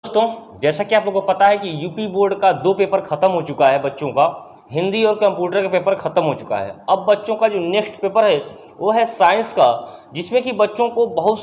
दोस्तों, जैसा कि आप लोगों को पता है कि यूपी बोर्ड का 2 पेपर खत्म हो चुका है बच्चों का। हिंदी और कंप्यूटर का पेपर खत्म हो चुका है। अब बच्चों का जो नेक्स्ट पेपर है वो है साइंस का, जिसमें कि बच्चों को बहुत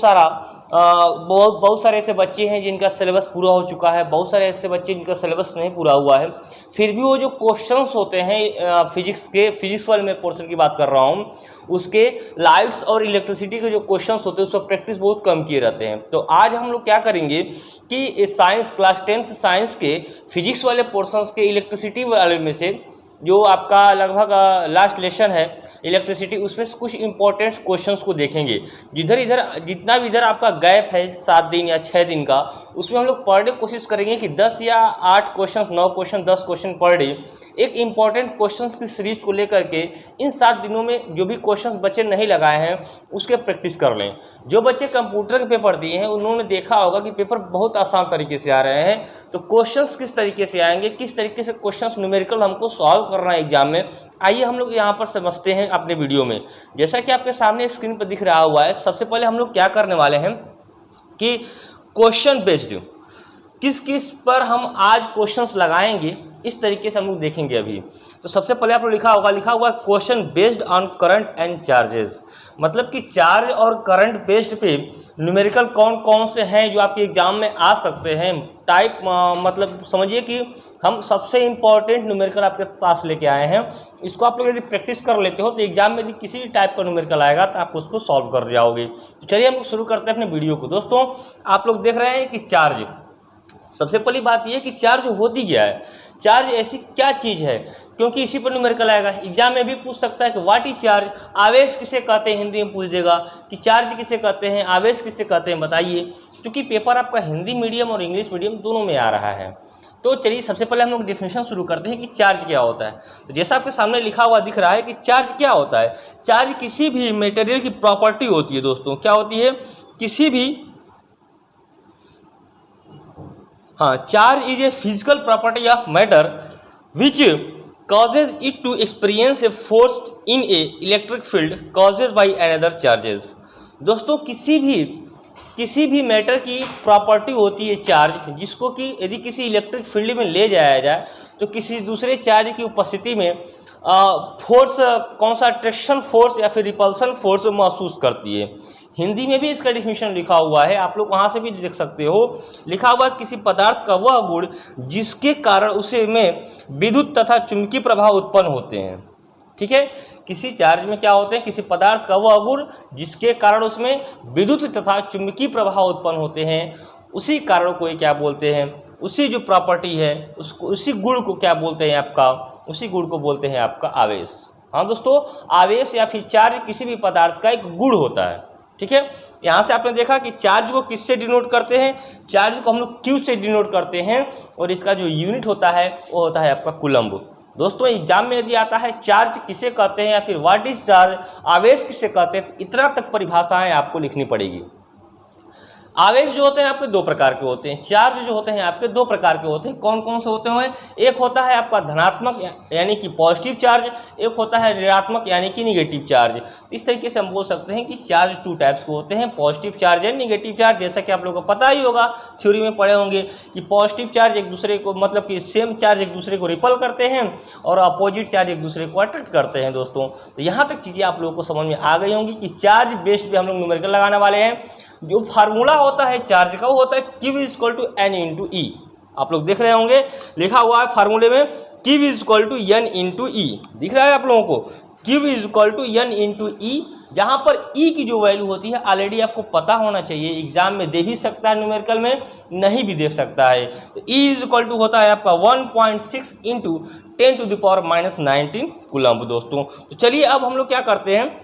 सारे ऐसे बच्चे हैं जिनका सिलेबस पूरा हो चुका है, बहुत सारे ऐसे बच्चे जिनका सिलेबस नहीं पूरा हुआ है। फिर भी वो जो क्वेश्चंस होते हैं फिजिक्स वाले में पोर्शन की बात कर रहा हूँ, उसके लाइट्स और इलेक्ट्रिसिटी के जो क्वेश्चंस होते हैं उस पर प्रैक्टिस बहुत कम किए रहते हैं। तो आज हम लोग क्या करेंगे कि साइंस क्लास 10th साइंस के फिजिक्स वाले पोर्शंस के इलेक्ट्रिसिटी वाले में से जो आपका लगभग लास्ट लेसन है इलेक्ट्रिसिटी, उसमें से कुछ इंपॉर्टेंट क्वेश्चंस को देखेंगे। जितना भी इधर आपका गैप है 7 दिन या 6 दिन का, उसमें हम लोग पर डे कोशिश करेंगे कि 10 या 8 question, 9 question, 10 question per day एक इंपॉर्टेंट क्वेश्चंस की सीरीज को लेकर के इन 7 दिनों में जो भी क्वेश्चंस बच्चे नहीं लगाए हैं उसके प्रैक्टिस कर लें। जो बच्चे कंप्यूटर के पेपर दिए हैं उन्होंने देखा होगा कि पेपर बहुत आसान तरीके से आ रहे हैं। तो क्वेश्चंस किस तरीके से आएंगे, किस तरीके से क्वेश्चंस न्यूमेरिकल हमको सॉल्व करना है एग्जाम में, आइए हम लोग यहाँ पर समझते हैं अपने वीडियो में। जैसा कि आपके सामने स्क्रीन पर दिख रहा हुआ है, सबसे पहले हम लोग क्या करने वाले हैं कि क्वेश्चन बेस्ड किस किस पर हम आज क्वेश्चंस लगाएंगे इस तरीके से हम लोग देखेंगे अभी। तो सबसे पहले आप लोग लिखा हुआ question based on current and charges, मतलब कि चार्ज और करंट बेस्ड पे न्यूमेरिकल कौन कौन से हैं जो आपके एग्जाम में आ सकते हैं। टाइप मतलब समझिए कि हम सबसे इंपॉर्टेंट न्यूमेरिकल आपके पास लेके आए हैं। इसको आप लोग यदि प्रैक्टिस कर लेते हो तो एग्जाम में यदि किसी भी टाइप का न्यूमेरिकल आएगा तो आप उसको सॉल्व कर जाओगे। तो चलिए हम लोग शुरू करते हैं अपने वीडियो को। दोस्तों, आप लोग देख रहे हैं कि चार्ज, सबसे पहली बात यह कि चार्ज होती क्या है, चार्ज ऐसी क्या चीज़ है, क्योंकि इसी पर न्यूमेरिकल आएगा। एग्जाम में भी पूछ सकता है कि व्हाट इज चार्ज, आवेश किसे कहते हैं, हिंदी में पूछ देगा कि चार्ज किसे कहते हैं, आवेश किसे कहते हैं, बताइए। क्योंकि पेपर आपका हिंदी मीडियम और इंग्लिश मीडियम दोनों में आ रहा है। तो चलिए सबसे पहले हम लोग डेफिनेशन शुरू करते हैं कि चार्ज क्या होता है। तो जैसा आपके सामने लिखा हुआ दिख रहा है कि चार्ज क्या होता है। चार्ज किसी भी मटेरियल की प्रॉपर्टी होती है। दोस्तों, क्या होती है, किसी भी charge is a physical property of matter which causes it to experience a force in a electric field caused by another charges। दोस्तों, किसी भी मैटर की प्रॉपर्टी होती है चार्ज, जिसको कि यदि किसी इलेक्ट्रिक फील्ड में ले जाया जाए तो किसी दूसरे चार्ज की उपस्थिति में फोर्स, कौन सा, अट्रैक्शन फोर्स या फिर रिपल्सन फोर्स महसूस करती है। हिंदी में भी इसका डिफिनेशन लिखा हुआ है, आप लोग वहाँ से भी देख सकते हो। लिखा हुआ किसी पदार्थ का वह गुण जिसके कारण उसे में विद्युत तथा चुंबकीय प्रभाव उत्पन्न होते हैं। ठीक है, किसी चार्ज में क्या होते हैं, किसी पदार्थ का वह गुण जिसके कारण उसमें विद्युत तथा चुंबकीय प्रभाव उत्पन्न होते हैं, उसी कारण को क्या बोलते हैं, उसी जो प्रॉपर्टी है उसको, उसी गुण को क्या बोलते हैं आपका, उसी गुण को बोलते हैं आपका आवेश। हाँ दोस्तों, आवेश या फिर चार्ज किसी भी पदार्थ का एक गुण होता है। ठीक है, यहाँ से आपने देखा कि चार्ज को किससे डिनोट करते हैं, चार्ज को हम लोग क्यू से डिनोट करते हैं और इसका जो यूनिट होता है वो होता है आपका कूलम्ब। दोस्तों, एग्जाम में यदि आता है चार्ज किसे कहते हैं या फिर व्हाट इज चार्ज, आवेश किसे कहते हैं, तो इतना तक परिभाषाएं आपको लिखनी पड़ेगी। आवेश जो होते हैं आपके 2 प्रकार के होते हैं, चार्ज जो होते हैं आपके 2 प्रकार के होते हैं। कौन कौन से होते हैं, एक होता है आपका धनात्मक यानी कि पॉजिटिव चार्ज, एक होता है ऋणात्मक यानी कि निगेटिव चार्ज। इस तरीके से हम बोल सकते हैं कि चार्ज 2 टाइप्स के होते हैं, positive charge and negative charge. जैसा कि आप लोगों को पता ही होगा, थ्योरी में पढ़े होंगे कि पॉजिटिव चार्ज एक दूसरे को, मतलब कि सेम चार्ज एक दूसरे को रिपल करते हैं और अपोजिट चार्ज एक दूसरे को अट्रैक्ट करते हैं। दोस्तों, तो यहाँ तक चीज़ें आप लोगों को समझ में आ गई होंगी कि चार्ज बेस्ड पे हम लोग न्यूमेरिकल लगाने वाले हैं। जो फार्मूला होता है चार्ज का वो होता है Q = N × E। आप लोग देख रहे होंगे, लिखा हुआ है फार्मूले में Q = N × E, दिख रहा है आप लोगों को, Q = N × E, जहाँ पर E की जो वैल्यू होती है ऑलरेडी आपको पता होना चाहिए, एग्जाम में दे भी सकता है, न्यूमेरिकल में नहीं भी दे सकता है। तो E होता है आपका 1.6 × 10⁻⁻19 कूलम्ब। दोस्तों, तो चलिए अब हम लोग क्या करते हैं,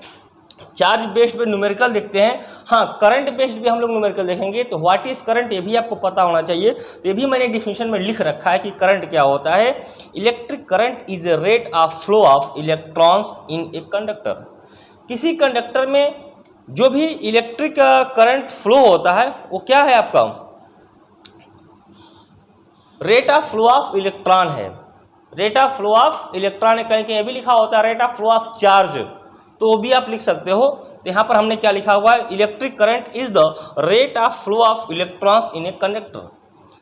चार्ज बेस्ड पे न्यूमेरिकल देखते हैं। हाँ, करंट बेस्ड पे हम लोग न्यूमेरिकल देखेंगे। तो व्हाट इज करंट, ये भी आपको पता होना चाहिए। तो ये भी मैंने डिफिनेशन में लिख रखा है कि करंट क्या होता है। Electric current is a rate of flow of electrons in a conductor. किसी कंडक्टर में जो भी इलेक्ट्रिक करंट फ्लो होता है वो क्या है आपका, rate of flow of electron है। Rate of flow of electron, कहीं कहीं भी लिखा होता है rate of flow of charge, तो वो भी आप लिख सकते हो। तो यहाँ पर हमने क्या लिखा हुआ है, electric current is the rate of flow of electrons in a conductor.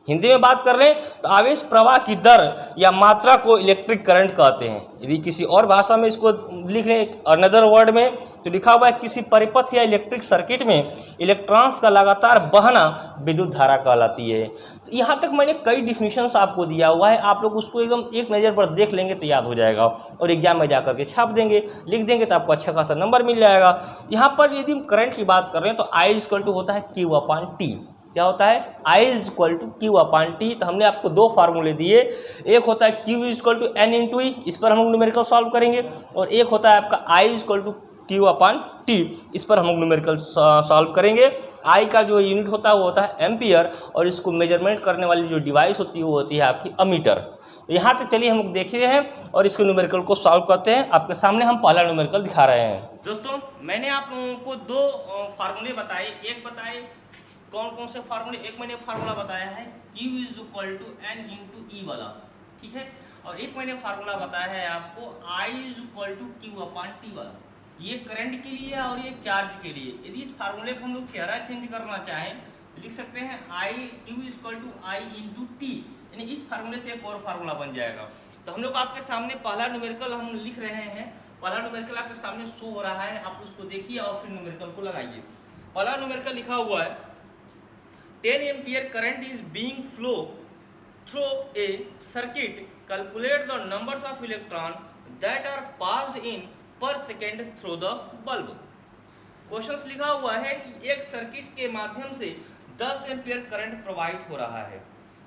Hindi में बात कर लें तो आवेश प्रवाह की दर या मात्रा को इलेक्ट्रिक करंट कहते हैं। यदि किसी और भाषा में इसको लिख लें अनदर वर्ड में तो लिखा हुआ है किसी परिपथ या इलेक्ट्रिक सर्किट में इलेक्ट्रॉन्स का लगातार बहना विद्युत धारा कहलाती है। तो यहाँ तक मैंने कई डिफिनीशंस आपको दिया हुआ है, आप लोग उसको एकदम एक नज़र पर देख लेंगे तो याद हो जाएगा और एग्जाम में जाकर के छाप देंगे, लिख देंगे तो आपको अच्छा खासा नंबर मिल जाएगा। यहाँ पर यदि हम करंट की बात कर रहे हैं तो I होता है Q/T। क्या होता है? I/Q/T। तो हमने आपको दो फार्मूले दिए, एक होता है Q N/E, इस पर हम लोग न्यूमेरिकल सॉल्व करेंगे, और एक होता है आपका I/Q/T, इस पर हम लोग न्यूमेरिकल सॉल्व करेंगे। I का जो यूनिट होता है वो होता है एम्पियर, और इसको मेजरमेंट करने वाली जो डिवाइस होती है वो होती है आपकी अमीटर। तो यहाँ तक चलिए हम लोग देखते हैं और इसके न्यूमेरिकल को सॉल्व करते हैं। आपके सामने हम पहला न्यूमेरिकल दिखा रहे हैं। दोस्तों मैंने आप लोगों को दो फार्मूले बताए, एक बताए कौन कौन से फार्मूले, एक मैंने फार्मूला बताया है Q = N/E वाला, ठीक है, और एक मैंने फार्मूला बताया है आपको I/Q/T वाला। ये करंट के लिए और ये चार्ज के लिए। यदि इस फार्मूले को हम लोग चेहरा चेंज करना चाहें तो लिख सकते हैं Q = I/T, यानी इस फार्मूले से एक और फार्मूला बन जाएगा। तो हम लोग आपके सामने पहला न्यूमेरिकल हम लिख रहे हैं, पहला न्यूमेरिकल आपके सामने शो हो रहा है, आप उसको देखिए और फिर न्यूमेरिकल को लगाइए। पहला न्यूमेरिकल लिखा हुआ है 10 ampere current is being flow through a circuit, calculate the numbers of electron that are passed in per second through the bulb. Question लिखा हुआ है कि एक सर्किट के माध्यम से 10 एम्पियर करंट प्रवाहित हो रहा है,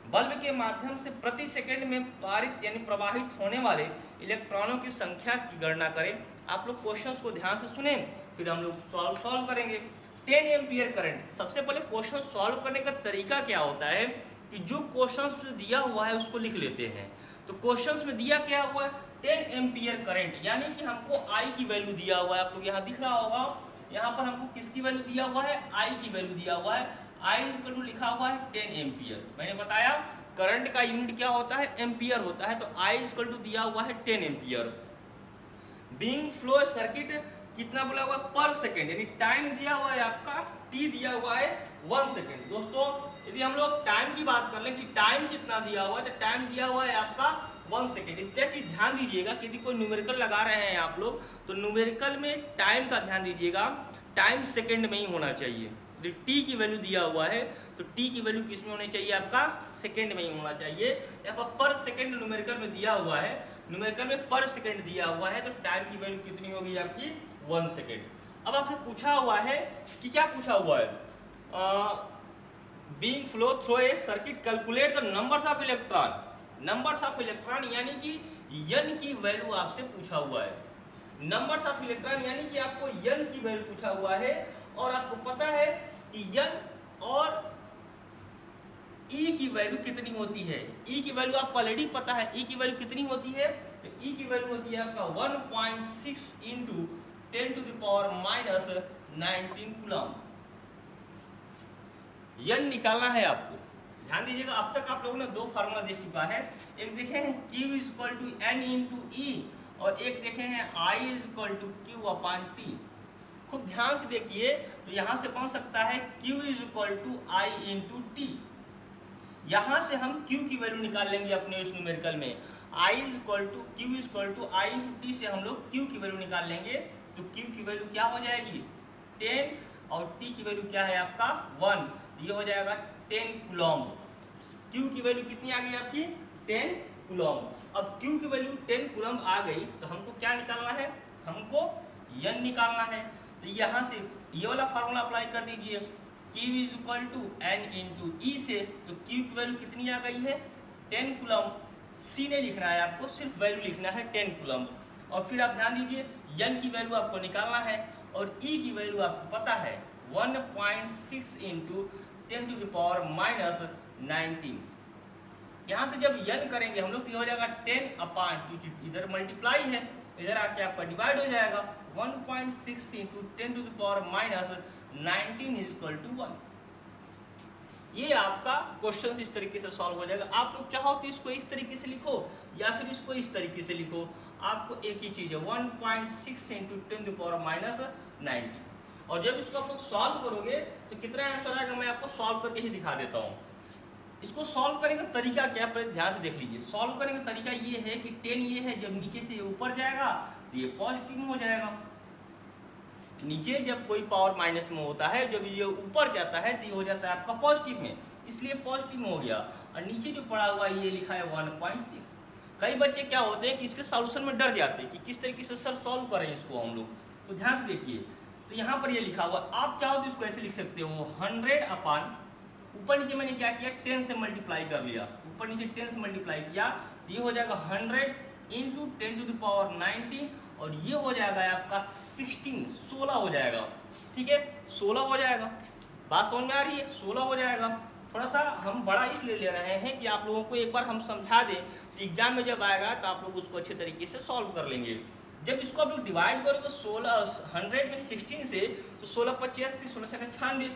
बल्ब के माध्यम से प्रति सेकंड में पारित यानी प्रवाहित होने वाले इलेक्ट्रॉनों की संख्या की गणना करें। आप लोग क्वेश्चंस को ध्यान से सुनें, फिर हम लोग सॉल्व करेंगे। 10 एम्पियर करंट, सबसे पहले क्वेश्चन सॉल्व करने का तरीका क्या होता है कि जो क्वेश्चंस में दिया हुआ है उसको लिख लेते हैं। तो क्वेश्चंस में दिया क्या हुआ है 10 एम्पियर करंट, यानी कि हमको I की वैल्यू दिया हुआ है, आपको यहाँ दिख रहा होगा, यहाँ पर हमको किसकी वैल्यू दिया हुआ है, I की वैल्यू दिया हुआ है। I लिखा हुआ है 10 एम्पियर। मैंने बताया करंट का यूनिट क्या होता है, एम्पियर होता है, तो I दिया हुआ है 10 एम्पियर। बीइंग फ्लो सर्किट कितना बोला हुआ पर सेकेंड, यानी टाइम दिया हुआ है आपका T दिया हुआ है 1 सेकेंड। दोस्तों यदि हम लोग टाइम की बात कर लें कि टाइम कितना दिया हुआ है, तो टाइम दिया हुआ है आपका 1 सेकेंड। इतना चीज ध्यान दीजिएगा कि यदि कोई न्यूमेरिकल लगा रहे हैं आप लोग तो न्यूमेरिकल में टाइम का ध्यान दीजिएगा, टाइम सेकेंड में ही होना चाहिए। यदि T की वैल्यू दिया हुआ है तो T की वैल्यू किस में होनी चाहिए, आपका सेकेंड में ही होना चाहिए। यहाँ पर सेकेंड न्यूमेरिकल में दिया हुआ है, न्यूमेरिकल में पर सेकेंड दिया हुआ है, तो टाइम की वैल्यू कितनी होगी आपकी 1 सेकेंड। अब आपसे पूछा हुआ है कि क्या पूछा हुआ है, being flow through a circuit calculate the numbers of electron, numbers of electron यानी कि N की वैल्यू आपसे पूछा हुआ है। नंबर्स ऑफ इलेक्ट्रॉन यानी कि आपको N की वैल्यू पूछा हुआ है, और आपको पता है कि N और E की वैल्यू कितनी होती है। E की वैल्यू आपको ऑलरेडी पता है, E की वैल्यू कितनी होती है, तो E की वैल्यू होती है आपका 1.6 × 10⁻⁻19 कूलम। N निकालना है आपको, ध्यान दीजिएगा। अब तक आप लोगों ने दो फार्मूला देख चुका है, एक देखे हैं Q = N/E और एक देखे हैं I/Q/T। खूब ध्यान से देखिए, तो यहाँ से बन सकता है Q = I/T। यहाँ से हम Q की वैल्यू निकाल लेंगे अपने इस न्यूमेरिकल में। Q = I/T से हम लोग Q की वैल्यू निकाल लेंगे, तो Q की वैल्यू क्या हो जाएगी 10 और T की वैल्यू क्या है आपका 1, ये हो जाएगा 10 कूलम। Q की वैल्यू कितनी आ गई आपकी 10 कूलम। अब Q की वैल्यू 10 कूलम आ गई तो हमको क्या निकालना है, हमको N निकालना है। तो यहाँ से ये वाला फार्मूला अप्लाई कर दीजिए, Q = N/E से, तो Q की वैल्यू कितनी आ गई है 10 कूलम। C नहीं लिखना है आपको, सिर्फ वैल्यू लिखना है 10 कूलम। और फिर आप ध्यान दीजिए N की वैल्यू आपको निकालना है, और E की वैल्यू आपको पता है 1.6 × 10⁻⁻19। यहाँ से जब N करेंगे हम लोग तो हो जाएगा 10/2, इधर मल्टीप्लाई है, इधर आके आपका डिवाइड हो जाएगा 1.6 × 10⁻⁻19 = 1। ये आपका क्वेश्चन इस तरीके से सॉल्व हो जाएगा। आप लोग चाहो तो इसको इस तरीके से लिखो या फिर इसको इस तरीके से लिखो, आपको एक ही चीज है 1.6 × 10⁻⁻19। और जब इसको आप लोग सॉल्व करोगे तो कितना आंसर आएगा मैं आपको सॉल्व करके ही दिखा देता हूँ। इसको सॉल्व करने का तरीका क्या है पहले ध्यान से देख लीजिए। सॉल्व करने का तरीका ये है कि 10 ये है, जब नीचे से ये ऊपर जाएगा तो ये पॉजिटिव में हो जाएगा। नीचे जब कोई पावर माइनस में होता है, जब ये ऊपर जाता है तो ये हो जाता है आपका पॉजिटिव में, इसलिए पॉजिटिव में हो गया। और नीचे जो पड़ा हुआ ये लिखा है 1.6। कई बच्चे क्या होते हैं कि इसके सॉल्यूशन में डर जाते हैं कि किस तरीके से सर सॉल्व करें इसको हम लोग, तो ध्यान से देखिए। तो यहाँ पर ये लिखा हुआ, आप चाहो तो इसको ऐसे लिख सकते हो 100 अपान, ऊपर नीचे मैंने क्या किया 10 से मल्टीप्लाई कर लिया, ऊपर नीचे 10 से मल्टीप्लाई किया तो ये हो जाएगा 100 इंटू 10 टू द पावर 19, और ये हो जाएगा आपका 16 हो जाएगा। ठीक है, 16 हो जाएगा। बात समझ में आ रही है? 16 हो जाएगा। थोड़ा सा हम बड़ा इसलिए ले रहे हैं कि आप लोगों को एक बार हम समझा दें, तो एग्जाम में जब आएगा तो आप लोग उसको अच्छे तरीके से सॉल्व कर लेंगे। जब इसको आप लोग डिवाइड करोगे 100 में 16 से, तो 16 25 16 96,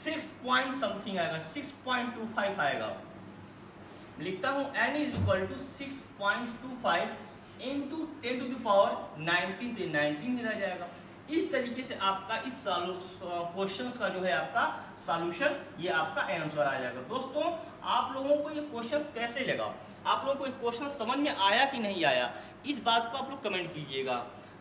6 पॉइंट समथिंग आएगा, 6.25 आएगा। लिखता हूँ n is equal to 6.25 into 10 to the power 19, तो 19 ही रह जाएगा। इस तरीके से आपका इस क्वेश्चंस का जो है आपका सॉल्यूशन, ये आपका आंसर आ जाएगा। दोस्तों आप लोगों को ये क्वेश्चन कैसे लगा, आप लोगों को ये क्वेश्चन समझ में आया कि नहीं आया, इस बात को आप लोग कमेंट कीजिएगा।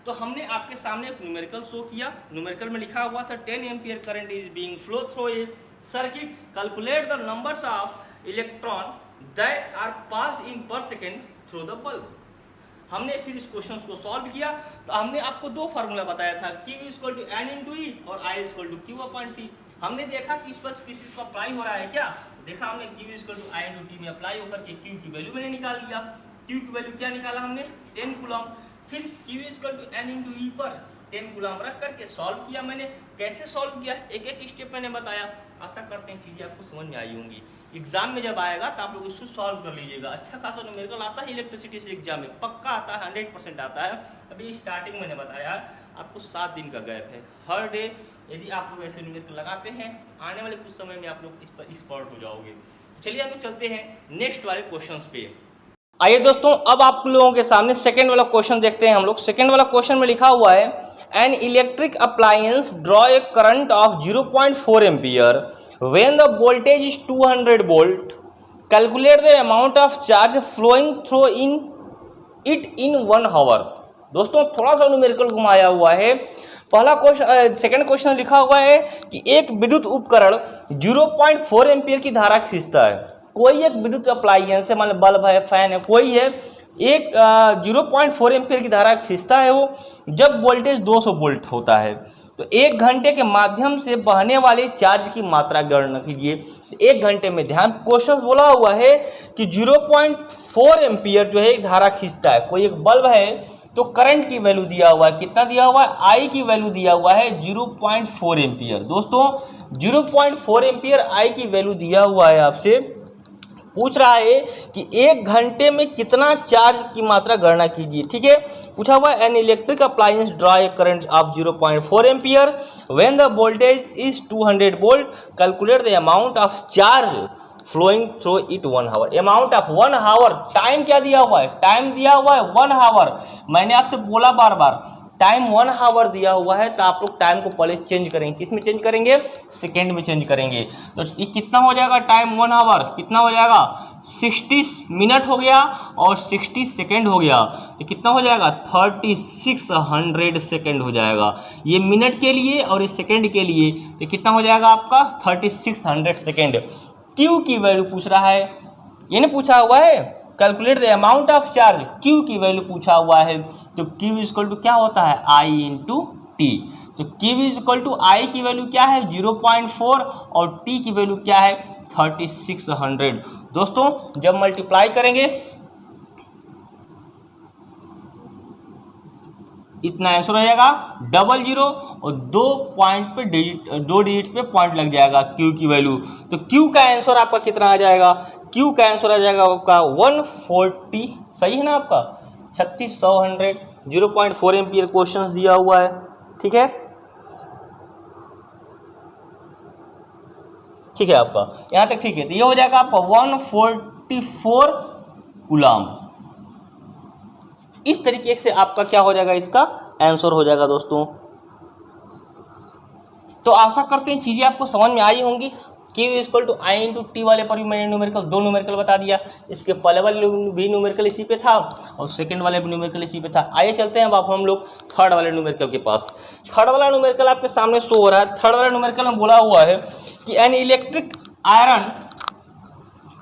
तो हमने आपके सामने एक न्यूमेरिकल शो किया। न्यूमेरिकल में लिखा हुआ था 10 ampere current is being flow through a circuit, calculate the numbers of electron that are passed in per second through the bulb. हमने फिर इस क्वेश्चन को सॉल्व किया, तो हमने आपको दो फार्मूला बताया था, Q equal to N into e और I equal to Q upon t. हमने देखा कि इस पर किसी को अप्लाई हो रहा है क्या, देखा हमने Q equal to I into T में अप्लाई होकर के Q की वैल्यू मैंने निकाल लिया। Q की वैल्यू क्या निकाला हमने 10 कूलम। फिर Q equal to N into e पर 10 कूलम रख करके सॉल्व किया मैंने। कैसे सॉल्व किया, एक एक स्टेप मैंने बताया। आशा करते हैं चीजें आपको समझ में आई होंगी। एग्जाम में जब आएगा तो आप लोग इसको सॉल्व कर लीजिएगा। अच्छा खासा न्यूमेरिकल आता है इलेक्ट्रिसिटी से एग्जाम में, पक्का आता है, 100% आता है। अभी स्टार्टिंग मैंने बताया आपको 7 दिन का गैप है हर डे। यदि आप लोग ऐसे न्यूमेरिकल लगाते हैं, आने वाले कुछ समय में आप लोग इस पर एक्सपर्ट हो जाओगे। चलिए हम लोग चलते हैं नेक्स्ट वाले क्वेश्चन पे। आइए दोस्तों, अब आप लोगों के सामने सेकेंड वाला क्वेश्चन देखते हैं हम लोग। सेकेंड वाला क्वेश्चन में लिखा हुआ है, an electric appliance draw a current of 0.4 ampere when the voltage is 200 volt, calculate the amount of charge flowing through in it in 1 hour। दोस्तों थोड़ा सा न्यूमेरिकल घुमाया हुआ है। पहला क्वेश्चन, सेकंड क्वेश्चन लिखा हुआ है कि एक विद्युत उपकरण 0.4 एम्पियर की धारा खींचता है। कोई एक विद्युत अप्लायंस है, मान लो बल्ब है, फैन है, कोई है, एक 0.4 एम्पियर की धारा खींचता है वो, जब वोल्टेज 200 वोल्ट होता है। तो 1 घंटे के माध्यम से बहने वाले चार्ज की मात्रा गणना कीजिए। 1 घंटे में, ध्यान क्वेश्चन बोला हुआ है कि 0.4 एम्पियर जो है धारा खींचता है। कोई एक बल्ब है तो करंट की वैल्यू दिया हुआ है, कितना दिया हुआ है, आई की वैल्यू दिया हुआ है 0.4 एम्पियर। दोस्तों 0.4 एम्पियर आई की वैल्यू दिया हुआ है, आपसे पूछ रहा है कि 1 घंटे में कितना चार्ज की मात्रा गणना कीजिए। ठीक है, पूछा हुआ है an electric appliance draw a current of 0.4 ampere when the voltage is 200 volt, calculate the amount of charge flowing through it 1 hour. Amount of 1 hour, time क्या दिया हुआ है, टाइम दिया हुआ है 1 आवर। मैंने आपसे बोला बार बार टाइम 1 आवर दिया हुआ है, तो आप लोग टाइम को पहले चेंज करेंगे, किस में चेंज करेंगे, सेकेंड में चेंज करेंगे। तो ये कितना हो जाएगा टाइम 1 आवर, कितना हो जाएगा 60 मिनट हो गया और 60 सेकेंड हो गया, तो कितना हो जाएगा 3600 सेकेंड हो जाएगा। ये मिनट के लिए और इस सेकेंड के लिए, तो कितना हो जाएगा आपका 3600 सेकेंड। क्यू की वैल्यू पूछ रहा है, ये नहीं पूछा हुआ है calculate the amount of charge, Q की वैल्यू पूछा हुआ है। तो क्यू इक्वल टू क्या होता है, आई इंटू टी। तो क्यू इक्वल टू आई की वैल्यू क्या है 0.4 और टी की वैल्यू क्या है 3600। दोस्तों जब मल्टीप्लाई करेंगे इतना आंसर हो जाएगा 00 और 2 पॉइंट पे दो डिजिट पे पॉइंट लग जाएगा क्यू की वैल्यू। तो क्यू का आंसर आपका कितना आ जाएगा, क्यू का आंसर आ जाएगा आपका 140। सही है ना आपका 3600। 0.4 एम्पियर क्वेश्चन दिया हुआ है। ठीक है, ठीक है आपका यहाँ तक ठीक है। तो ये हो जाएगा आपका 144 कूलम। इस तरीके से आपका क्या हो जाएगा, इसका आंसर हो जाएगा। दोस्तों तो आशा करते हैं चीजें आपको समझ में आई होंगी। Q equal to I into T वाले पर भी मैंने न्यूमेरिकल 2 न्यूमेरिकल बता दिया। इसके पहले वाले भी न्यूमेरिकल इसी पे था और सेकंड वाले भी न्यूमेरिकल इसी पे था। आइए चलते हैं अब हम लोग थर्ड वाले न्यूमेरिकल के पास। थर्ड वाला न्यूमेरिकल आपके सामने शो हो रहा है। थर्ड वाला न्यूमेरिकल में बोला हुआ है कि एन इलेक्ट्रिक आयरन,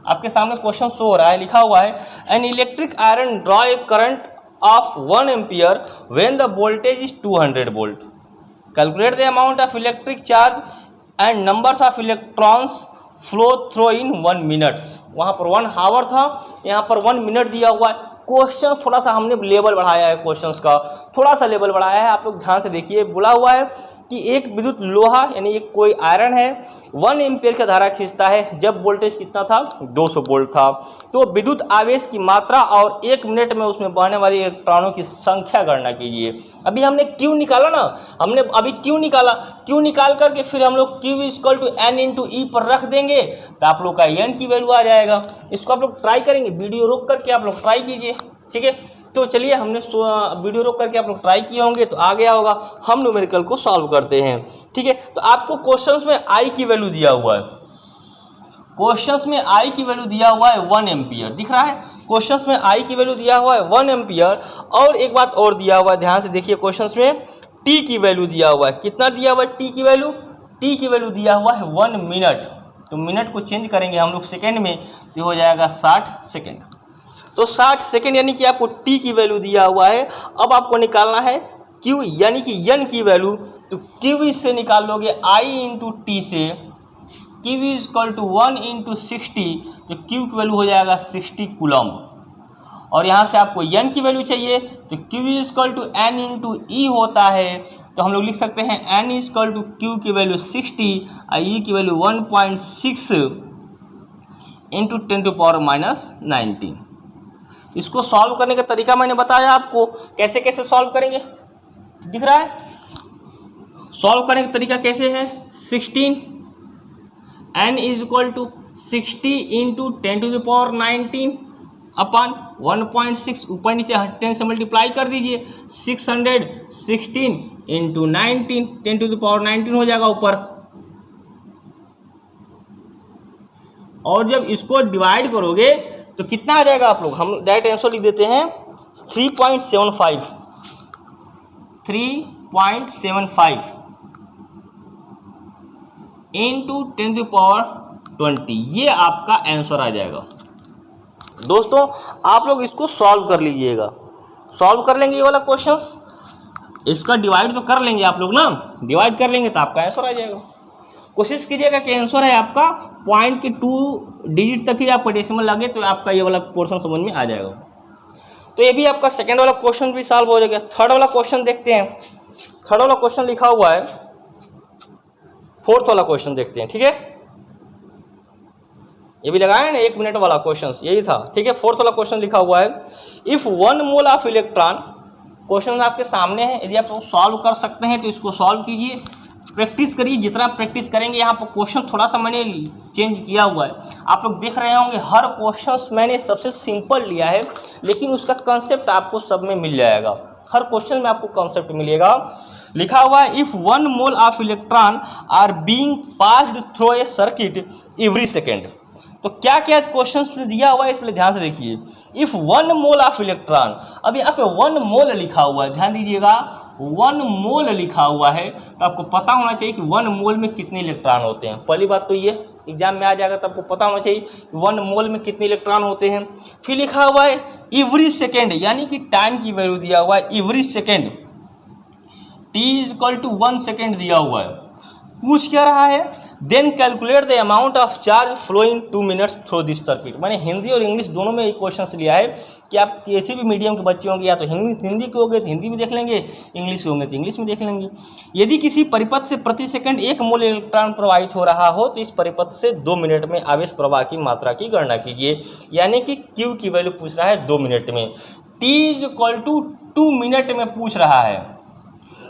आपके सामने क्वेश्चन शो हो रहा है, लिखा हुआ है an electric iron draw a current of 1 ampere when the voltage is 200 volt. Calculate the amount of electric charge and numbers of electrons flow through in 1 minute. वहाँ पर 1 आवर था, यहाँ पर 1 मिनट दिया हुआ है। क्वेश्चन थोड़ा सा हमने लेवल बढ़ाया है, क्वेश्चंस का थोड़ा सा लेवल बढ़ाया है, आप लोग ध्यान से देखिए। बोला हुआ है कि एक विद्युत लोहा यानी एक कोई आयरन है 1 एम्पियर का धारा खींचता है जब वोल्टेज कितना था 200 वोल्ट था। तो विद्युत आवेश की मात्रा और 1 मिनट में उसमें बहने वाली इलेक्ट्रॉनों की संख्या गणना कीजिए। अभी हमने क्यू निकाला ना, हमने अभी क्यू निकाला, क्यू निकाल करके फिर हम लोग Q equal to N into e पर रख देंगे तो आप लोग का एन की वैल्यू आ जाएगा। इसको आप लोग ट्राई करेंगे, वीडियो रोक करके आप लोग ट्राई कीजिए, ठीक है। तो चलिए, हमने वीडियो रोक करके आप लोग ट्राई किए होंगे तो आ गया होगा। हम न्यूमेरिकल को सॉल्व करते हैं, ठीक है। तो आपको क्वेश्चंस में आई की वैल्यू दिया हुआ है, क्वेश्चंस में आई की वैल्यू दिया हुआ है 1 एम्पियर, दिख रहा है। क्वेश्चंस में आई की वैल्यू दिया हुआ है 1 एम्पियर और एक बात और दिया हुआ है, ध्यान से देखिए। क्वेश्चंस में टी की वैल्यू दिया हुआ है, कितना दिया हुआ है टी की वैल्यू? टी की वैल्यू दिया हुआ है 1 मिनट। तो मिनट को चेंज करेंगे हम लोग सेकेंड में तो हो जाएगा 60 सेकेंड। तो 60 सेकेंड यानी कि आपको टी की वैल्यू दिया हुआ है। अब आपको निकालना है क्यू यानी कि एन की वैल्यू। तो क्यू इससे निकाल लोगे आई इंटू टी से, Q is equal to 1 into 60, तो क्यू की वैल्यू हो जाएगा 60 कूलम। और यहाँ से आपको एन की वैल्यू चाहिए तो Q is equal to N into e होता है। तो हम लोग लिख सकते हैं N is equal to Q की वैल्यू 60 और ई की वैल्यू 1.6 इंटू 10⁻⁻⁹। इसको सॉल्व करने का तरीका मैंने बताया आपको, कैसे कैसे सॉल्व करेंगे, दिख रहा है। सॉल्व करने का तरीका कैसे है? 16 n is equal to 60 into 10⁻⁹ अपन 1.6 ऊपर नीचे 10 से मल्टीप्लाई कर दीजिए। 616 इंटू 19 10⁻⁹ हो जाएगा ऊपर। और जब इसको डिवाइड करोगे तो कितना आ जाएगा आप लोग, हम डायरेक्ट आंसर लिख देते हैं 3.75 इंटू 10⁻20, ये आपका आंसर आ जाएगा। दोस्तों आप लोग इसको सॉल्व कर लीजिएगा, सॉल्व कर लेंगे ये वाला क्वेश्चंस, इसका डिवाइड तो कर लेंगे आप लोग ना, डिवाइड कर लेंगे तो आपका आंसर आ जाएगा। कोशिश कीजिएगा कि आंसर है आपका पॉइंट के 2 डिजिट तक ही आपको डेसिमल लगे तो आपका ये वाला पोर्शन समझ में आ जाएगा। तो ये भी आपका सेकेंड वाला क्वेश्चन भी सॉल्व हो जाएगा। थर्ड वाला क्वेश्चन देखते हैं। थर्ड वाला क्वेश्चन लिखा हुआ है, फोर्थ वाला क्वेश्चन देखते हैं, ठीक है। ये भी लगाया ना 1 मिनट वाला क्वेश्चन, यही था, ठीक है। फोर्थ वाला क्वेश्चन लिखा हुआ है if 1 mole of electron, question आपके सामने है, यदि आप सॉल्व कर सकते हैं तो इसको सॉल्व कीजिए, प्रैक्टिस करिए। जितना प्रैक्टिस करेंगे, यहाँ पर क्वेश्चन थोड़ा सा मैंने चेंज किया हुआ है, आप लोग देख रहे होंगे हर क्वेश्चन मैंने सबसे सिंपल लिया है, लेकिन उसका कंसेप्ट आपको सब में मिल जाएगा, हर क्वेश्चन में आपको कंसेप्ट मिलेगा। लिखा हुआ है if 1 mole of electron are being passed through a circuit every second. तो क्या क्या क्वेश्चन में दिया हुआ है, इस पर ध्यान से देखिए। इफ 1 मोल ऑफ इलेक्ट्रॉन, अब यहाँ पे 1 मोल लिखा हुआ है, ध्यान दीजिएगा 1 मोल लिखा हुआ है, तो आपको पता होना चाहिए कि 1 मोल में कितने इलेक्ट्रॉन होते हैं। पहली बात तो ये एग्जाम में आ जाएगा, तो आपको पता होना चाहिए कि 1 मोल में कितने इलेक्ट्रॉन होते हैं। फिर लिखा हुआ है एवरी सेकेंड, यानी कि टाइम की वैल्यू दिया हुआ है every second, t is equal to 1 second दिया हुआ है। पूछ क्या रहा है, then calculate the amount of charge flowing 2 minutes through this circuit. मैंने हिंदी और इंग्लिश दोनों में एक क्वेश्चन लिया है कि आप किसी भी मीडियम के बच्चे होंगे, या तो हिंदी के होंगे तो हिंदी में देख लेंगे, इंग्लिश के होंगे तो इंग्लिश में देख लेंगे। यदि किसी परिपथ से प्रति सेकंड 1 मोल इलेक्ट्रॉन प्रवाहित हो रहा हो तो इस परिपथ से 2 मिनट में आवेश प्रवाह की मात्रा की गणना कीजिए, यानी कि क्यू की वैल्यू पूछ रहा है 2 मिनट में। T is equal to 2 minute में पूछ रहा है,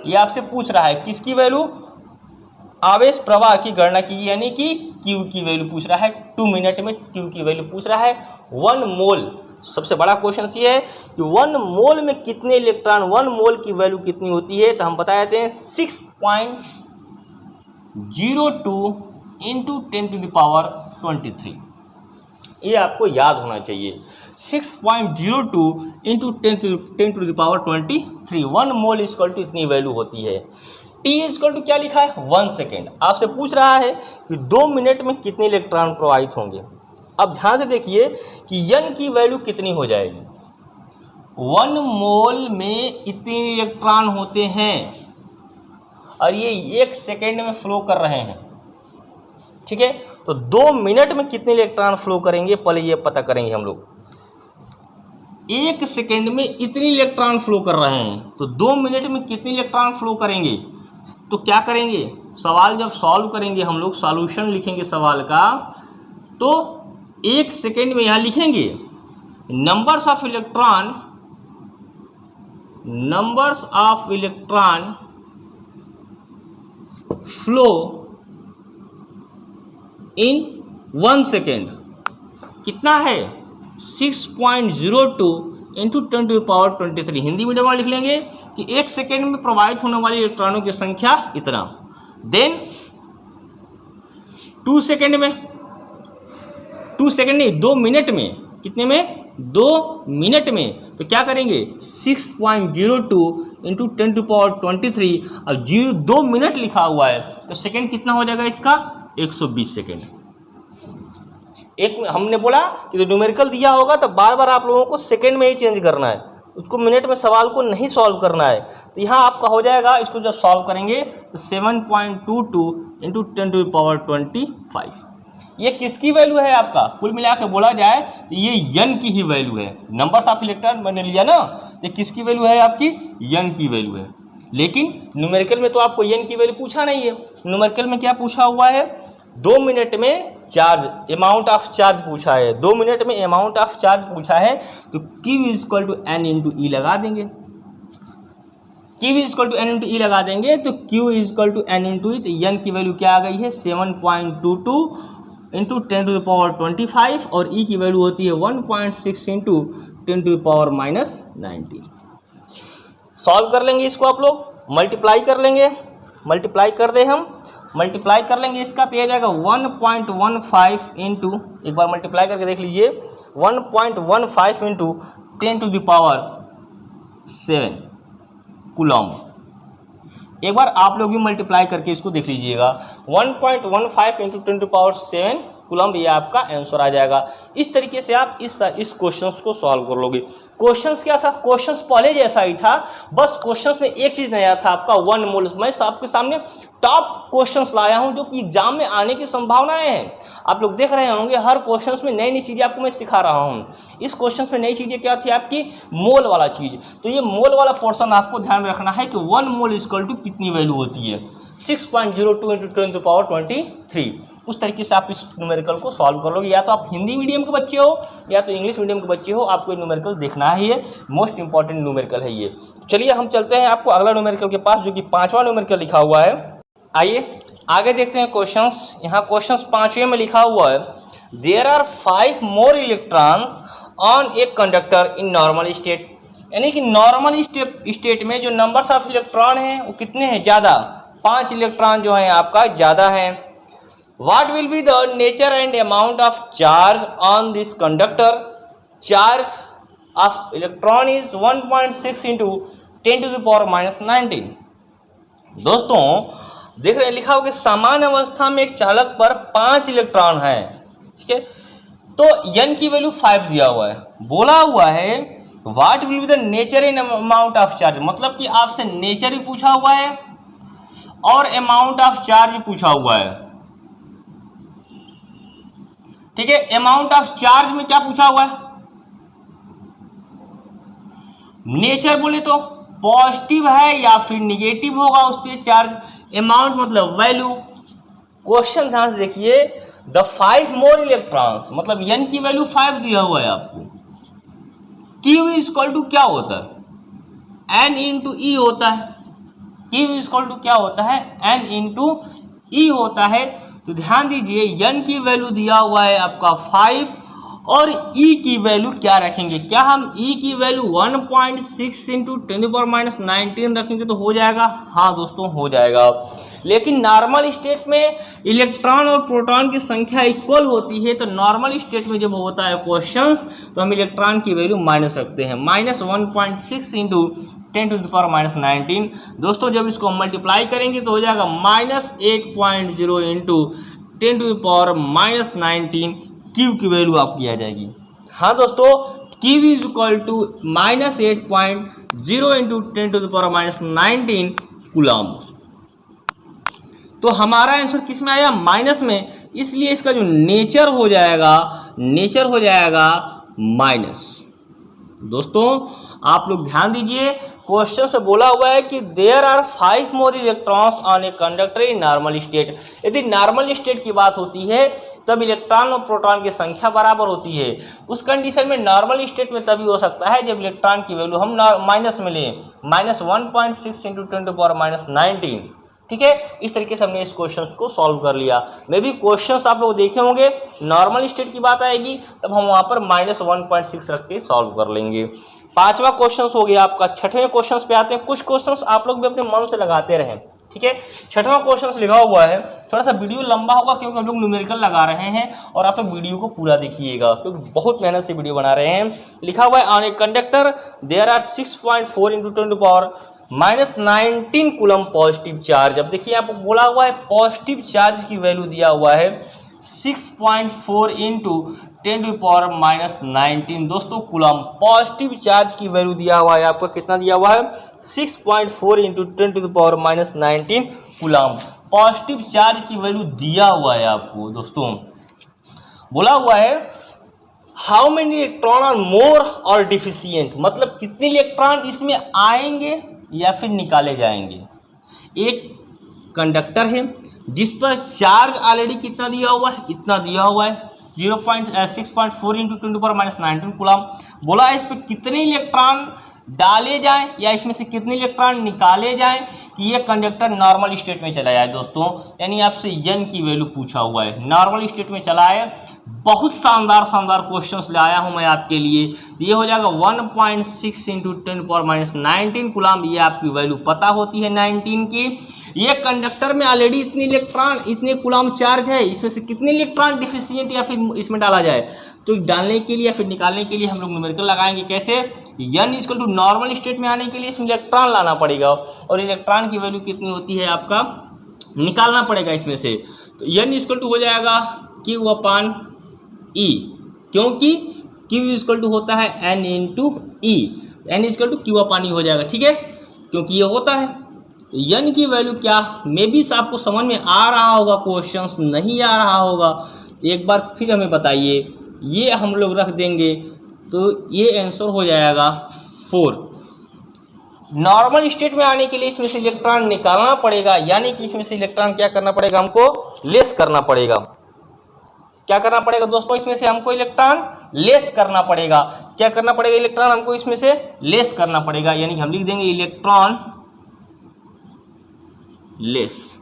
ये आपसे पूछ रहा है किसकी वैल्यू, आवेश प्रवाह की गणना की, यानी कि क्यू की वैल्यू पूछ रहा है। 2 मिनट में क्यू की वैल्यू पूछ रहा है। 1 मोल, सबसे बड़ा क्वेश्चन ये है कि 1 मोल में कितने इलेक्ट्रॉन, 1 मोल की वैल्यू कितनी होती है, तो हम बता देते हैं 6.02 इंटू 10⁻23। ये आपको याद होना चाहिए। 6.02 इंटू 10⁻23, 1 मोल इक्वल टू इतनी वैल्यू होती है। टी इक्वल टू क्या लिखा है, 1 सेकेंड। आपसे पूछ रहा है कि 2 मिनट में कितने इलेक्ट्रॉन प्रवाहित होंगे। अब ध्यान से देखिए कि n की वैल्यू कितनी हो जाएगी। 1 मोल में इतने इलेक्ट्रॉन होते हैं और ये 1 सेकेंड में फ्लो कर रहे हैं, ठीक है। तो 2 मिनट में कितने इलेक्ट्रॉन फ्लो करेंगे, पहले ये पता करेंगे हम लोग। 1 सेकेंड में इतने इलेक्ट्रॉन फ्लो कर रहे हैं, तो 2 मिनट में कितने इलेक्ट्रॉन फ्लो करेंगे। तो क्या करेंगे, सवाल जब सॉल्व करेंगे हम लोग, सॉल्यूशन लिखेंगे सवाल का, तो 1 सेकेंड में यहाँ लिखेंगे numbers of electron flow in 1 second कितना है, 6.02 इंटू 10⁻23। हिंदी मीडियम में लिख लेंगे कि 1 सेकेंड में प्रवाहित होने वाले इलेक्ट्रॉनों की संख्या इतना। देन 2 सेकेंड में, 2 सेकेंड नहीं 2 मिनट में, कितने में, 2 मिनट में, तो क्या करेंगे 6.02 इंटू 10⁻23 और 2 मिनट लिखा हुआ है तो सेकेंड कितना हो जाएगा इसका, 120 सेकेंड। एक हमने बोला कि जो न्यूमेरिकल दिया होगा तो बार बार आप लोगों को सेकेंड में ही चेंज करना है, उसको मिनट में सवाल को नहीं सॉल्व करना है। तो यहाँ आपका हो जाएगा, इसको जब सॉल्व करेंगे तो 7.22 इंटू 10⁻25। ये किसकी वैल्यू है आपका, कुल मिला के बोला जाए तो ये n की ही वैल्यू है। नंबर्स ऑफ इलेक्ट्रॉन मैंने लिया ना, ये किसकी वैल्यू है आपकी, n की वैल्यू है। लेकिन न्यूमेरिकल में तो आपको n की वैल्यू पूछा नहीं है, न्यूमेरिकल में क्या पूछा हुआ है, 2 मिनट में चार्ज, अमाउंट ऑफ चार्ज पूछा है। 2 मिनट में अमाउंट ऑफ चार्ज पूछा है तो Q equal to n into e लगा देंगे। Q equal to n into e लगा देंगे तो Q equal to n into e, तो n की वैल्यू क्या आ गई है, 7.22 इंटू 10⁻25 और E की वैल्यू होती है 1.6 इंटू 10⁻−19। सॉल्व कर लेंगे इसको आप लोग, मल्टीप्लाई कर लेंगे, मल्टीप्लाई कर दे हम, मल्टीप्लाई कर लेंगे इसका तो यह जाएगा 1.15 इंटू, एक बार मल्टीप्लाई करके देख लीजिए, 1.15 इंटू 10⁻7 कूलम। एक बार आप लोग भी मल्टीप्लाई करके इसको देख लीजिएगा, 1.15 इंटू 10⁻7 कूलम, ये आपका आंसर आ जाएगा। इस तरीके से आप इस क्वेश्चंस को सॉल्व कर लोगे। क्वेश्चंस क्या था, क्वेश्चंस पहले जैसा ही था, बस क्वेश्चंस में एक चीज़ नया था आपका 1 मोल। मैं आपके सामने टॉप क्वेश्चंस लाया हूं जो कि एग्जाम में आने की संभावनाएं हैं। आप लोग देख रहे होंगे हर क्वेश्चंस में नई नई चीज़ें आपको मैं सिखा रहा हूं। इस क्वेश्चंस में नई चीज़ें क्या थी आपकी, मोल वाला चीज़। तो ये मोल वाला पोर्शन आपको ध्यान में रखना है कि 1 मोल इक्वल टू कितनी वैल्यू होती है, 6.02 इंटू 10⁻23। उस तरीके से आप इस न्यूमेरिकल को सॉल्व कर लोगे। या तो आप हिंदी मीडियम के बच्चे हो या तो इंग्लिश मीडियम के बच्चे हो, आपको न्यूमेरिकल देखना ही है, मोस्ट इंपॉर्टेंट न्यूमेरिकल है ये। चलिए हम चलते हैं आपको अगला न्यूमेरिकल के पास, जो कि 5वां न्यूमेरिकल लिखा हुआ है। आइए आगे देखते हैं क्वेश्चंस। यहाँ क्वेश्चंस 5वें में लिखा हुआ है, there are 5 more electrons on a conductor in normal state. यानी कि नॉर्मल स्टेट में जो नंबर्स ऑफ इलेक्ट्रॉन हैं वो कितने हैं, ज़्यादा, 5 इलेक्ट्रॉन जो है आपका ज़्यादा है। What will be the nature and amount of charge on this conductor. Charge of electron is 1.6 into 10⁻19। दोस्तों देख रहे हैं लिखा हुआ कि समान अवस्था में एक चालक पर 5 इलेक्ट्रॉन है, ठीक है। तो n की वैल्यू 5 दिया हुआ है, बोला हुआ है what will be the nature and amount of charge, मतलब कि आपसे नेचर भी पूछा हुआ है और अमाउंट ऑफ चार्ज पूछा हुआ है, ठीक है। अमाउंट ऑफ चार्ज में क्या पूछा हुआ है, नेचर बोले तो पॉजिटिव है या फिर निगेटिव होगा उस पर चार्ज, अमाउंट मतलब वैल्यू। क्वेश्चन ध्यान से देखिए, द 5 मोर इलेक्ट्रॉन्स, मतलब n की वैल्यू 5 दिया हुआ है आपको। Q इक्वल टू क्या होता है, n इंटू ई होता है। Q इक्वल टू क्या होता है, n इंटू ई होता है। तो ध्यान दीजिए n की वैल्यू दिया हुआ है आपका 5 और E की वैल्यू क्या रखेंगे, क्या हम E की वैल्यू 1.6 इंटू 10⁻19 रखेंगे तो हो जाएगा? हाँ दोस्तों हो जाएगा। लेकिन नॉर्मल स्टेट में इलेक्ट्रॉन और प्रोटॉन की संख्या इक्वल होती है, तो नॉर्मल स्टेट में जब होता है क्वेश्चंस तो हम इलेक्ट्रॉन की वैल्यू माइनस रखते हैं, -1.6 इंटू 10⁻19। दोस्तों जब इसको मल्टीप्लाई करेंगे तो हो जाएगा -8.0 इंटू 10⁻19 क्यू की वैल्यू आपकी आ जाएगी। हाँ दोस्तों, Q is equal to -8.0 into 10⁻19 coulomb. तो हमारा आंसर किस में आया? माइनस में, इसलिए इसका जो नेचर हो जाएगा माइनस। दोस्तों आप लोग ध्यान दीजिए, क्वेश्चन से बोला हुआ है कि there are 5 more electrons on a conductor in normal state. यदि नॉर्मल स्टेट की बात होती है तब इलेक्ट्रॉन और प्रोटॉन की संख्या बराबर होती है। उस कंडीशन में नॉर्मल स्टेट में तभी हो सकता है जब इलेक्ट्रॉन की वैल्यू हम माइनस में लें, -1.6 इंटू 10⁻19। ठीक है, इस तरीके से हमने इस क्वेश्चन को सॉल्व कर लिया। मे भी क्वेश्चंस आप लोग देखे होंगे, नॉर्मल स्टेट की बात आएगी तब हम वहां पर -1.6 रख के सॉल्व कर लेंगे। पांचवा क्वेश्चन हो गया आपका। छठवें क्वेश्चन पे आते हैं। कुछ क्वेश्चंस आप लोग भी अपने मन से लगाते रहें, ठीक है। छठवां क्वेश्चन लिखा हुआ है, थोड़ा सा वीडियो लंबा होगा क्योंकि हम लोग न्यूमेरिकल लगा रहे हैं और आप लोग वीडियो को पूरा देखिएगा क्योंकि बहुत मेहनत से वीडियो बना रहे हैं। लिखा हुआ है on a conductor there are 6.4 into 10⁻19 coulomb positive charge. अब देखिए आपको बोला हुआ है पॉजिटिव चार्ज की वैल्यू दिया हुआ है 6.4 इंटू 10⁻19 दोस्तों कूलम। पॉजिटिव चार्ज की वैल्यू दिया हुआ है आपको, कितना दिया हुआ है? 6.4 इंटू 10⁻19 कूलम। पॉजिटिव चार्ज की वैल्यू दिया हुआ है आपको। दोस्तों बोला हुआ है how many electron are more और डिफिशियंट, मतलब कितने इलेक्ट्रॉन इसमें आएंगे या फिर निकाले जाएंगे। एक कंडक्टर है जिस पर चार्ज ऑलरेडी कितना दिया हुआ है? इतना दिया हुआ है 6.4 इंटू 10⁻19 कूलम। बोला है इस पर कितने इलेक्ट्रॉन डाले जाएं या इसमें से कितने इलेक्ट्रॉन निकाले जाएं कि ये कंडक्टर नॉर्मल स्टेट में चला जाए। दोस्तों यानी आपसे n की वैल्यू पूछा हुआ है, नॉर्मल स्टेट में चला है। बहुत शानदार क्वेश्चंस ले आया हूं मैं आपके लिए। ये हो जाएगा 1.6 इंटू 10⁻19 कूलम। ये आपकी वैल्यू पता होती है 19 की। ये कंडक्टर में ऑलरेडी इतने इलेक्ट्रॉन, इतने कूलम चार्ज है, इसमें से कितने इलेक्ट्रॉन डिफिशियंट या फिर इसमें डाला जाए। तो डालने के लिए या फिर निकालने के लिए हम लोग न्यूमेरिकल लगाएंगे। कैसे? n equal to normal state में आने के लिए इसमें इलेक्ट्रॉन लाना पड़ेगा और इलेक्ट्रॉन की वैल्यू कितनी होती है आपका निकालना पड़ेगा इसमें से। तो n इक्वल टू हो जाएगा Q/E, क्योंकि Q इक्वल टू होता है n into E। n equal to Q/E हो जाएगा, ठीक है, क्योंकि ये होता है। तो n की वैल्यू क्या, मे बी आपको समझ में आ रहा होगा, क्वेश्चन नहीं आ रहा होगा, एक बार फिर हमें बताइए। ये हम लोग रख देंगे तो ये आंसर हो जाएगा 4। नॉर्मल स्टेट में आने के लिए इसमें से इलेक्ट्रॉन निकालना पड़ेगा, यानी कि इसमें से इलेक्ट्रॉन क्या करना पड़ेगा? हमको लेस करना पड़ेगा। क्या करना पड़ेगा दोस्तों? इसमें से हमको इलेक्ट्रॉन लेस करना पड़ेगा। क्या करना पड़ेगा? इलेक्ट्रॉन हमको इसमें से लेस करना पड़ेगा, यानी कि हम लिख देंगे इलेक्ट्रॉन लेस।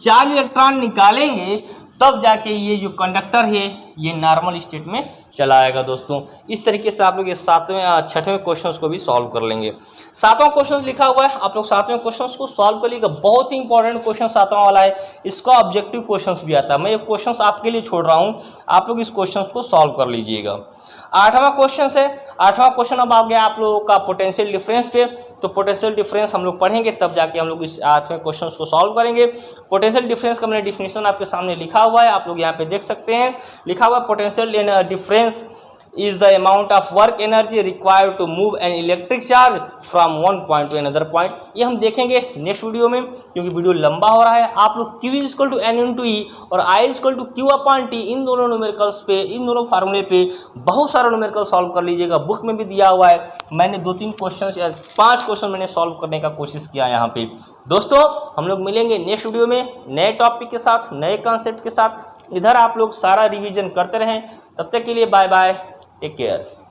4 इलेक्ट्रॉन निकालेंगे तब जाके ये जो कंडक्टर है ये नॉर्मल स्टेट में चला आएगा। दोस्तों इस तरीके से आप लोग ये 7वें 6वें क्वेश्चन को भी सॉल्व कर लेंगे। 7वां क्वेश्चन लिखा हुआ है, आप लोग 7वें क्वेश्चन को सॉल्व कर लीजिएगा। बहुत ही इंपॉर्टेंट क्वेश्चन 7वां वाला है, इसका ऑब्जेक्टिव क्वेश्चन भी आता है। मैं ये क्वेश्चन आपके लिए छोड़ रहा हूँ, आप लोग इस क्वेश्चन को सॉल्व कर लीजिएगा। 8वां क्वेश्चन है। 8वां क्वेश्चन अब आ गया आप लोगों का पोटेंशियल डिफरेंस पे। तो पोटेंशियल डिफरेंस हम लोग पढ़ेंगे तब जाके हम लोग इस 8वें क्वेश्चन को सॉल्व करेंगे। पोटेंशियल डिफरेंस का मैंने डिफिनेशन आपके सामने लिखा हुआ है, आप लोग यहाँ पे देख सकते हैं। लिखा हुआ potential difference is the amount of work energy required to move an electric charge from one point to another point। ये हम देखेंगे नेक्स्ट वीडियो में, क्योंकि वीडियो लंबा हो रहा है। आप लोग Q equal to N into E और I इक्वल टू Q/T इन दोनों न्यूमेरिकल्स पे, इन दोनों फार्मूले पे बहुत सारा न्यूमेरिकल सॉल्व कर लीजिएगा। बुक में भी दिया हुआ है, मैंने 2-3 क्वेश्चन या 5 क्वेश्चन मैंने सॉल्व करने का कोशिश किया यहाँ पे। दोस्तों हम लोग मिलेंगे नेक्स्ट वीडियो में नए टॉपिक के साथ, नए कॉन्सेप्ट के साथ। इधर आप लोग सारा रिवीजन करते रहें। तब तक के लिए बाय बाय, टेक केयर।